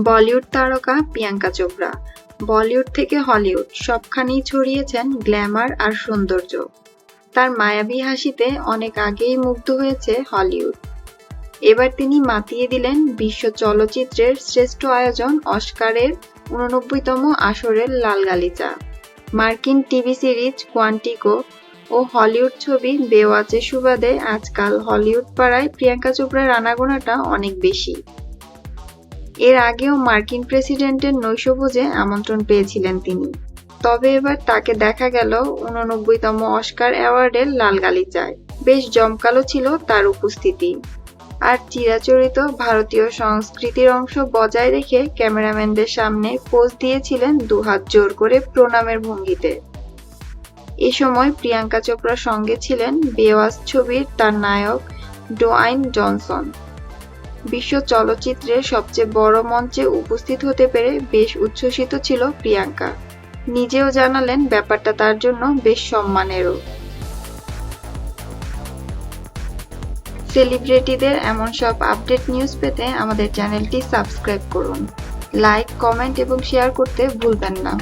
বলিউড তারকা প্রিয়াঙ্কা চোপড়া বলিউড থেকে হলিউড সবখানেই ছড়িয়েছেন গ্ল্যামার আর সৌন্দর্য। তার মায়াবী হাসিতে অনেক আগেই মুগ্ধ হয়েছে হলিউড। এবার তিনি মাতিয়ে দিলেন বিশ্ব চলচ্চিত্রের শ্রেষ্ঠ আয়োজন অস্কারের 89তম আসরের লাল গালিচা। মার্কিন টিভি সিরিজ কোয়ান্টিকো ও হলিউড ছবি বেওয়াচের সুবাদে আজকাল হলিউড পাড়ায় প্রিয়াঙ্কা চোপড়ার আনাগোনাটা অনেক বেশি। এর আগেও মার্কিন প্রেসিডেন্টের নৈশভোজে আমন্ত্রণ পেয়েছিলেন তিনি, তবে এবার তাকে দেখা গেল 89তম অস্কার অ্যাওয়ার্ডের লাল গালিচায়। বেশ জমকালো ছিল তার উপস্থিতি, আর চিরাচরিত ভারতীয় সংস্কৃতির অংশ বজায় রেখে ক্যামেরাম্যানদের সামনে পোজ দিয়েছিলেন দুহাত জোর করে প্রণামের ভঙ্গিতে। এ সময় প্রিয়াঙ্কা চোপড়ার সঙ্গে ছিলেন বেওয়াচ ছবির তার নায়ক ডোয়াইন জনসন। বিশ্ব চলচ্চিত্রের সবচেয়ে বড় মঞ্চে উপস্থিত হতে পেরে বেশ উচ্ছ্বসিত ছিল প্রিয়াঙ্কা। নিজেও জানালেন ব্যাপারটা তার জন্য বেশ সম্মানেরও। সেলিব্রিটিদের এমন সব আপডেট নিউজ পেতে আমাদের চ্যানেলটি সাবস্ক্রাইব করুন। লাইক, কমেন্ট এবং শেয়ার করতে ভুলবেন না।